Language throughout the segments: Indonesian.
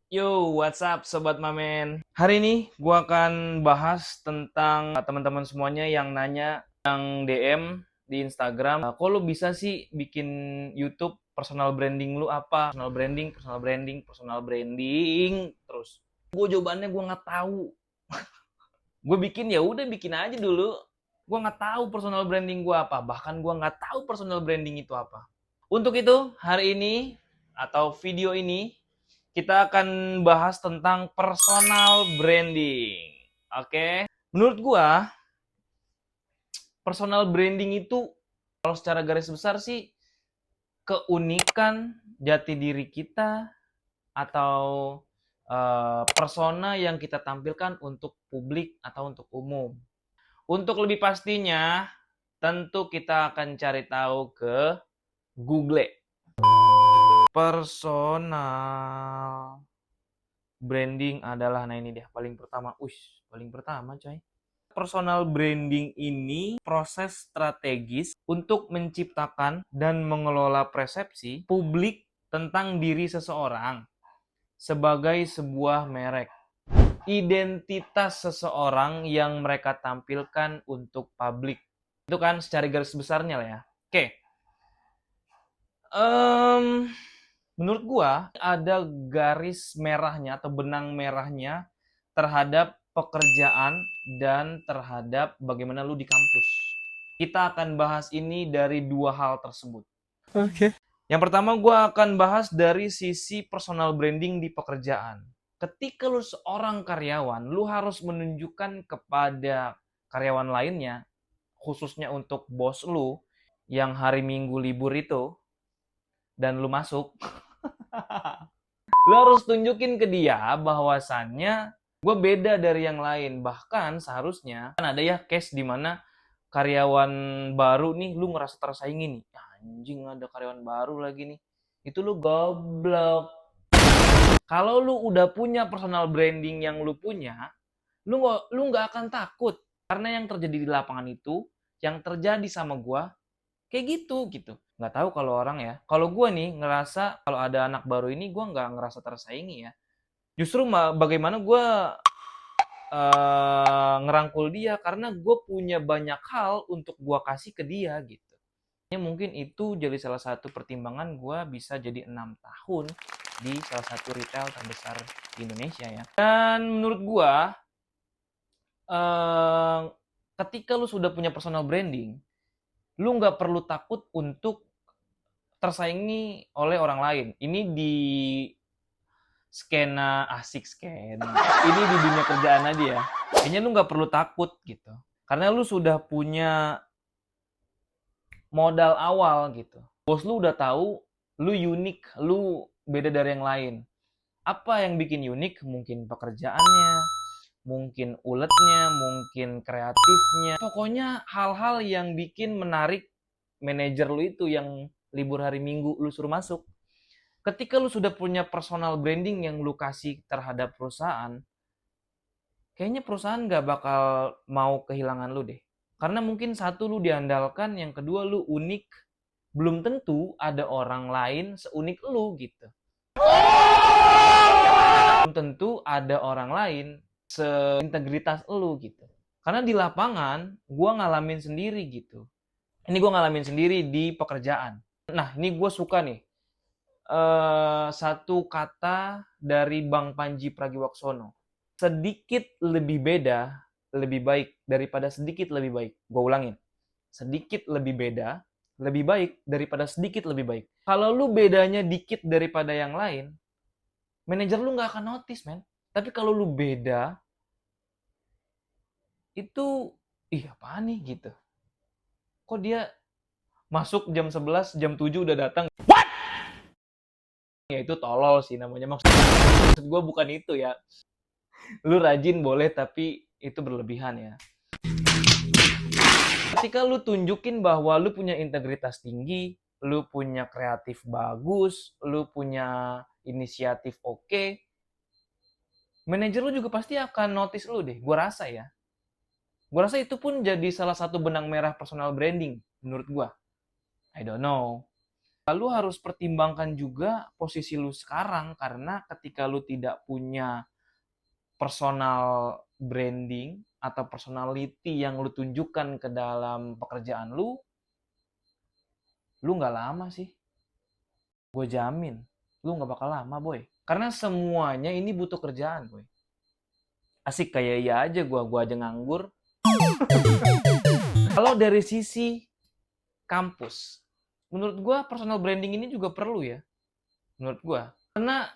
Yo, what's up Sobat Mamen? Hari ini gua akan bahas tentang teman-teman semuanya yang nanya, yang DM di Instagram, kok lu bisa sih bikin YouTube, personal branding lu apa? Personal branding, personal branding, personal branding terus. Gue jawabannya gue nggak tahu. Gue bikin ya udah bikin aja dulu. Gue nggak tahu personal branding gue apa, bahkan gue nggak tahu personal branding itu apa. Untuk itu, hari ini atau video ini kita akan bahas tentang personal branding. Oke. Menurut gua, personal branding itu kalau secara garis besar sih keunikan jati diri kita atau persona yang kita tampilkan untuk publik atau untuk umum. Untuk lebih pastinya, tentu kita akan cari tahu ke Google. Personal branding adalah, nah ini dia paling pertama. Paling pertama coy. Personal branding ini proses strategis untuk menciptakan dan mengelola persepsi publik tentang diri seseorang sebagai sebuah merek. Identitas seseorang yang mereka tampilkan untuk publik. Itu kan secara garis besarnya lah ya. Oke. Menurut gua ada garis merahnya atau benang merahnya terhadap pekerjaan dan terhadap bagaimana lu di kampus. Kita akan bahas ini dari dua hal tersebut. Oke. Yang pertama gua akan bahas dari sisi personal branding di pekerjaan. Ketika lu seorang karyawan, lu harus menunjukkan kepada karyawan lainnya, khususnya untuk bos lu yang hari Minggu libur itu, dan lu masuk, lu harus tunjukin ke dia bahwasannya gue beda dari yang lain. Bahkan seharusnya kan ada ya case di mana karyawan baru nih lu ngerasa tersaingi nih. Anjing ada karyawan baru lagi nih. Itu lu goblok. Kalau lu udah punya personal branding yang lu punya, lu nggak akan takut karena yang terjadi di lapangan itu, yang terjadi sama gua kayak gitu. Nggak tahu kalau orang ya. Kalau gua nih ngerasa kalau ada anak baru ini gua nggak ngerasa tersaingi ya. Justru bagaimana gua ngerangkul dia karena gue punya banyak hal untuk gue kasih ke dia gitu. Mungkin itu jadi salah satu pertimbangan gue bisa jadi 6 tahun di salah satu retail terbesar di Indonesia ya. Dan menurut gue, eh, ketika lu sudah punya personal branding, lu nggak perlu takut untuk tersaingi oleh orang lain. Ini di skena asik skena. Ini di dunia kerjaan aja ya. Kayaknya lu nggak perlu takut gitu. Karena lu sudah punya modal awal gitu. Bos lu udah tahu lu unik, lu beda dari yang lain. Apa yang bikin unik? Mungkin pekerjaannya, mungkin uletnya, mungkin kreatifnya. Pokoknya hal-hal yang bikin menarik manajer lu itu yang libur hari Minggu lu suruh masuk. Ketika lu sudah punya personal branding yang lu kasih terhadap perusahaan, kayaknya perusahaan nggak bakal mau kehilangan lu deh. Karena mungkin satu lu diandalkan, yang kedua lu unik, belum tentu ada orang lain seunik lu gitu. Belum tentu ada orang lain seintegritas lu gitu. Karena di lapangan gue ngalamin sendiri gitu. Ini gue ngalamin sendiri di pekerjaan. Nah ini gue suka nih. Satu kata dari Bang Panji Pragiwaksono. Sedikit lebih beda, lebih baik daripada sedikit lebih baik. Gue ulangin. Sedikit lebih beda, lebih baik daripada sedikit lebih baik. Kalau lu bedanya dikit daripada yang lain, manajer lu nggak akan notice, men. Tapi kalau lu beda, itu, ih apaan nih gitu. Kok dia masuk jam 11, jam 7 udah datang. Ya itu tolol sih namanya. Maksud gue bukan itu ya. Lu rajin boleh, tapi itu berlebihan ya. Ketika lu tunjukin bahwa lu punya integritas tinggi, lu punya kreatif bagus, lu punya inisiatif oke, manajer lu juga pasti akan notice lu deh, gue rasa ya. Gue rasa itu pun jadi salah satu benang merah personal branding menurut gue. I don't know. Lu harus pertimbangkan juga posisi lu sekarang, karena ketika lu tidak punya personal branding atau personality yang lu tunjukkan ke dalam pekerjaan lu nggak lama sih. Gue jamin, lu nggak bakal lama, boy. Karena semuanya ini butuh kerjaan, boy. Asik kayak iya aja gua aja nganggur. Kalau dari sisi kampus, menurut gua personal branding ini juga perlu ya. Menurut gua. Karena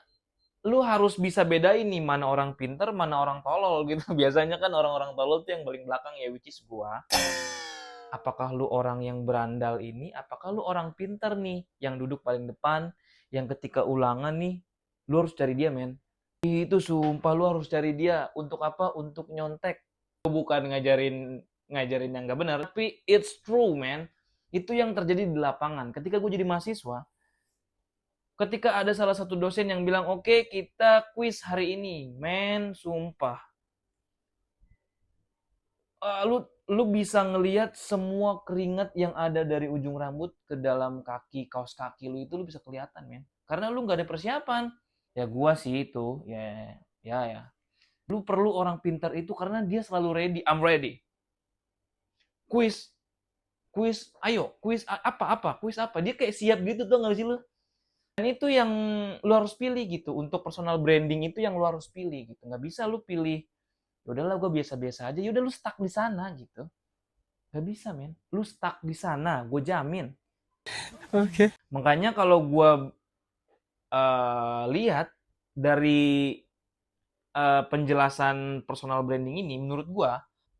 lu harus bisa bedain nih mana orang pinter, mana orang tolol gitu. Biasanya kan orang-orang tolol tuh yang paling belakang ya, which is gua. Apakah lu orang yang berandal ini, apakah lu orang pinter nih yang duduk paling depan, yang ketika ulangan nih, lu harus cari dia, men. Itu sumpah lu harus cari dia. Untuk apa? Untuk nyontek. Bukan ngajarin ngajarin yang nggak benar, tapi it's true, man. Itu yang terjadi di lapangan. Ketika gue jadi mahasiswa, ketika ada salah satu dosen yang bilang, oke, kita quiz hari ini, men, sumpah. Lu bisa ngelihat semua keringat yang ada dari ujung rambut ke dalam kaki, kaos kaki lu bisa kelihatan, men. Karena lu nggak ada persiapan. Ya gua sih itu, ya. Lu perlu orang pintar itu karena dia selalu ready. I'm ready. Quiz, ayo, quiz apa, quiz apa. Dia kayak siap gitu tuh nggak sih lu? Dan itu yang lu harus pilih gitu. Untuk personal branding itu yang lu harus pilih gitu. Nggak bisa lu pilih, yaudahlah gue biasa-biasa aja, yaudah lu stuck di sana gitu. Nggak bisa, men. Lu stuck di sana, gue jamin. Oke. Makanya kalau gue lihat dari penjelasan personal branding ini, menurut gue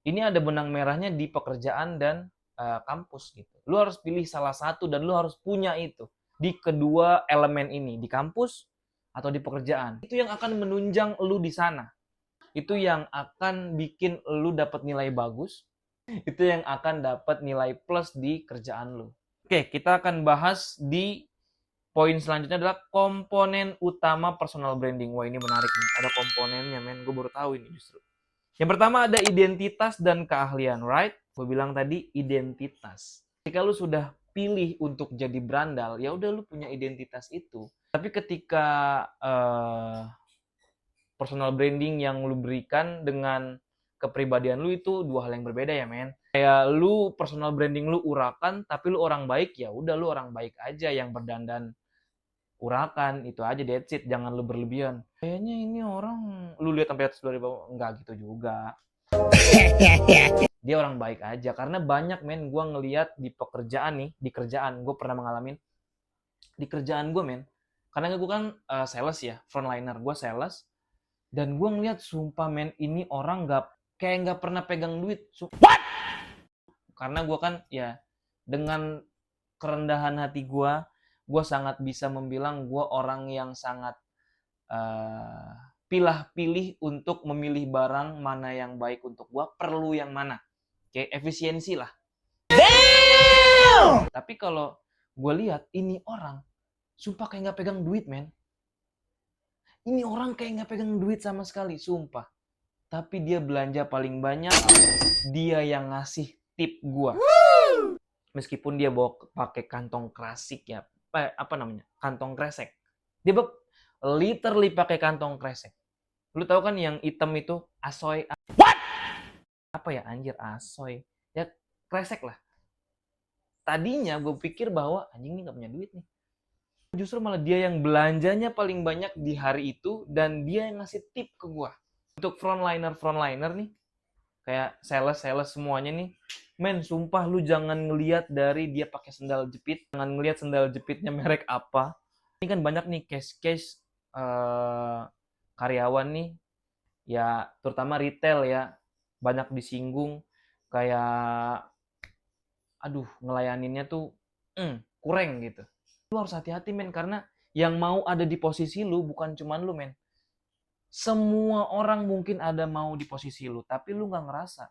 ini ada benang merahnya di pekerjaan dan kampus gitu. Lu harus pilih salah satu dan lu harus punya itu di kedua elemen ini, di kampus atau di pekerjaan. Itu yang akan menunjang lu di sana. Itu yang akan bikin lu dapat nilai bagus. Itu yang akan dapat nilai plus di kerjaan lu. Oke, kita akan bahas di poin selanjutnya adalah komponen utama personal branding. Wah, ini menarik nih. Ada komponennya, men. Gue baru tahu ini justru. Yang pertama ada identitas dan keahlian, right? Gue bilang tadi identitas. Ketika lu sudah pilih untuk jadi berandal, ya udah lu punya identitas itu. Tapi ketika personal branding yang lu berikan dengan kepribadian lu itu dua hal yang berbeda ya, men. Kayak lu personal branding lu urakan, tapi lu orang baik, ya udah lu orang baik aja yang berdandan urakan, itu aja, that's it. Jangan lu berlebihan. Kayaknya ini orang lu lihat sampai atas dari bawah, enggak gitu juga. Dia orang baik aja karena banyak, men, gue ngelihat di pekerjaan nih, di kerjaan gue pernah mengalami di kerjaan gue, men. Karena gue kan sales ya, frontliner, gue sales. Dan gue ngeliat sumpah, men, ini orang kayak nggak pernah pegang duit. What? Karena gue kan ya dengan kerendahan hati gue sangat bisa membilang gue orang yang sangat pilih-pilih untuk memilih barang mana yang baik untuk gue, perlu yang mana. Kayak efisiensi lah. Damn! Tapi kalau gue lihat ini orang sumpah kayak nggak pegang duit, men. Ini orang kayak nggak pegang duit sama sekali, sumpah. Tapi dia belanja paling banyak, dia yang ngasih tip gua. Meskipun dia bawa pakai kantong klasik ya, apa namanya? Kantong kresek. Dia literally pakai kantong kresek. Lu tahu kan yang hitam itu asoy. What? Apa ya anjir asoy? Ya kresek lah. Tadinya gue pikir bahwa anjing ini nggak punya duit nih. Justru malah dia yang belanjanya paling banyak di hari itu dan dia yang ngasih tip ke gua. Untuk frontliner nih, kayak sales semuanya nih, men, sumpah lu jangan ngelihat dari dia pakai sendal jepit, jangan ngelihat sendal jepitnya merek apa. Ini kan banyak nih case-case karyawan nih, ya terutama retail ya, banyak disinggung kayak aduh ngelayaninnya tuh kurang gitu. Lu harus hati-hati, men, karena yang mau ada di posisi lu bukan cuman lu, men. Semua orang mungkin ada mau di posisi lu, tapi lu nggak ngerasa.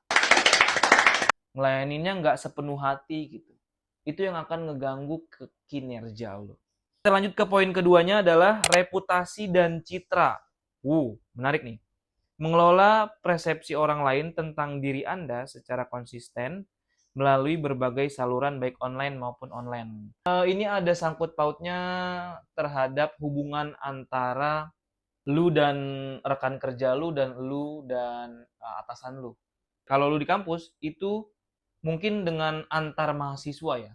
Ngelayaninnya nggak sepenuh hati gitu. Itu yang akan ngeganggu ke kinerja lu. Kita lanjut ke poin keduanya adalah reputasi dan citra. Menarik nih. Mengelola persepsi orang lain tentang diri Anda secara konsisten melalui berbagai saluran baik online maupun online. Ini ada sangkut pautnya terhadap hubungan antara lu dan rekan kerja lu dan lu dan atasan lu. Kalau lu di kampus itu mungkin dengan antar mahasiswa ya.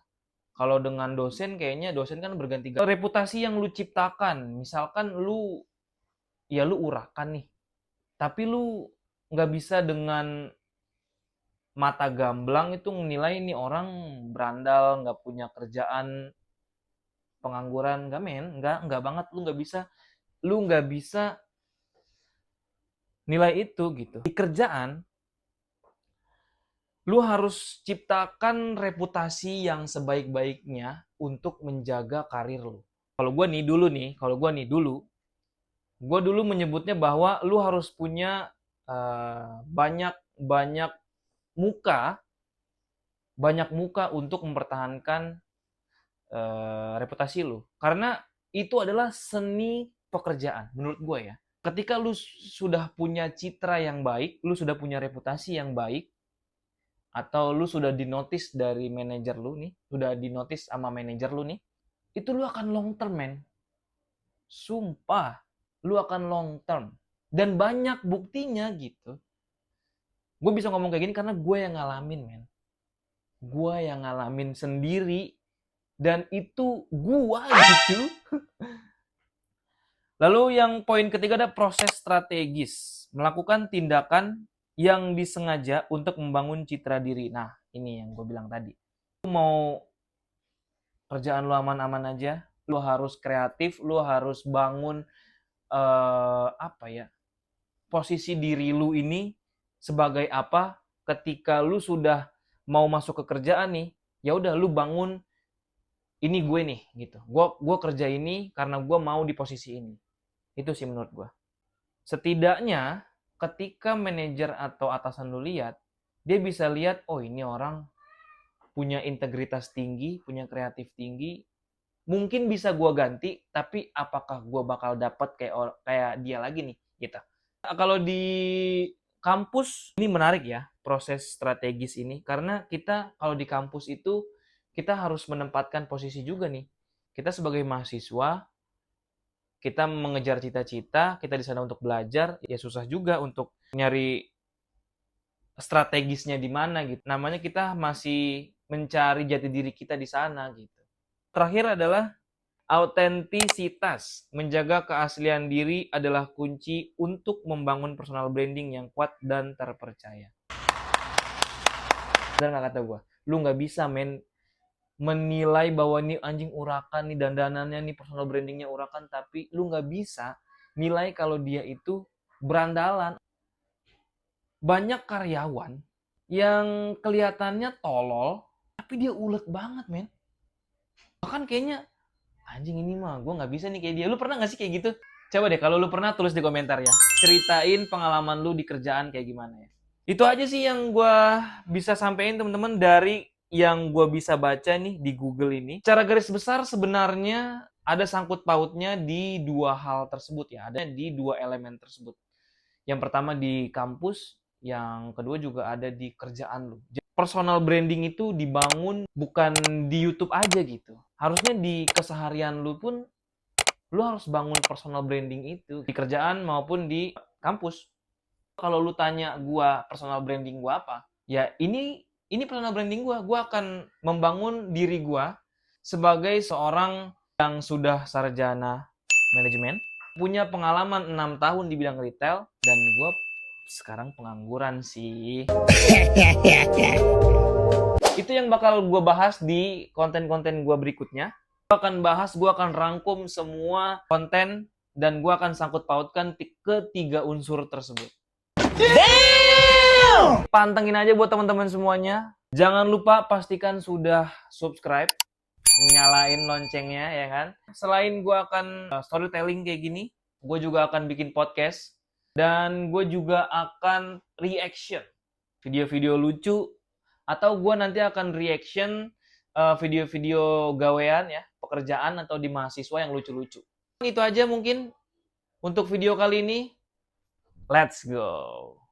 Kalau dengan dosen kayaknya dosen kan berganti-ganti. Reputasi yang lu ciptakan, misalkan lu ya lu urakan nih, tapi lu nggak bisa dengan mata gamblang itu menilai nih orang berandal, nggak punya kerjaan, pengangguran, nggak men, nggak banget, lu nggak bisa nilai itu gitu. Di kerjaan, lu harus ciptakan reputasi yang sebaik-baiknya untuk menjaga karir lu. Gue dulu menyebutnya bahwa lu harus punya banyak banyak muka, banyak muka untuk mempertahankan reputasi lu. Karena itu adalah seni pekerjaan menurut gue ya. Ketika lu sudah punya citra yang baik, lu sudah punya reputasi yang baik, atau lu sudah dinotis dari manajer lu nih, sudah dinotis sama manajer lu nih, itu lu akan long term, men. Sumpah, lu akan long term. Dan banyak buktinya gitu. Gue bisa ngomong kayak gini karena gue yang ngalamin, men. Gue yang ngalamin sendiri. Dan itu gue gitu. Lalu yang poin ketiga ada proses strategis. Melakukan tindakan yang disengaja untuk membangun citra diri. Nah, ini yang gue bilang tadi. Lu mau kerjaan lu aman-aman aja, lu harus kreatif, lu harus bangun posisi diri lu ini sebagai apa ketika lu sudah mau masuk ke kerjaan nih, ya udah lu bangun ini gue nih gitu. Gue kerja ini karena gue mau di posisi ini. Itu sih menurut gue. Setidaknya ketika manajer atau atasan lu lihat, dia bisa lihat, oh ini orang punya integritas tinggi, punya kreatif tinggi, mungkin bisa gue ganti, tapi apakah gue bakal dapat kayak dia lagi nih, gitu. Kalau di kampus ini menarik ya proses strategis ini, karena kita kalau di kampus itu kita harus menempatkan posisi juga nih. Kita sebagai mahasiswa, kita mengejar cita-cita, kita di sana untuk belajar, ya susah juga untuk nyari strategisnya di mana gitu. Namanya kita masih mencari jati diri kita di sana gitu. Terakhir adalah autentisitas. Menjaga keaslian diri adalah kunci untuk membangun personal branding yang kuat dan terpercaya. Dan kata gue, lu nggak bisa menilai bahwa nih anjing urakan nih dandanannya nih personal brandingnya urakan, tapi lu nggak bisa nilai kalau dia itu berandalan. Banyak karyawan yang kelihatannya tolol, tapi dia ulet banget, men. Bahkan kayaknya, anjing ini mah gue nggak bisa nih kayak dia. Lu pernah nggak sih kayak gitu? Coba deh kalau lu pernah tulis di komentar ya. Ceritain pengalaman lu di kerjaan kayak gimana ya. Itu aja sih yang gue bisa sampein teman-teman dari yang gue bisa baca nih di Google ini. Secara garis besar sebenarnya ada sangkut pautnya di dua hal tersebut ya. Ada di dua elemen tersebut. Yang pertama di kampus, yang kedua juga ada di kerjaan lu. Personal branding itu dibangun bukan di YouTube aja gitu. Harusnya di keseharian lu pun lu harus bangun personal branding itu di kerjaan maupun di kampus. Kalau lu tanya gua personal branding gua apa? Ya ini personal branding gua akan membangun diri gua sebagai seorang yang sudah sarjana manajemen, punya pengalaman 6 tahun di bidang retail, dan gua sekarang pengangguran sih. Itu yang bakal gua bahas di konten-konten gua berikutnya. Gue akan rangkum semua konten dan gue akan sangkut pautkan ketiga unsur tersebut. Damn! Pantengin aja buat teman-teman semuanya. Jangan lupa pastikan sudah subscribe, nyalain loncengnya ya kan. Selain gue akan storytelling kayak gini, gue juga akan bikin podcast dan gue juga akan reaction video-video lucu, atau gue nanti akan reaction video-video gawean ya, pekerjaan atau di mahasiswa yang lucu-lucu. Itu aja mungkin untuk video kali ini. Let's go.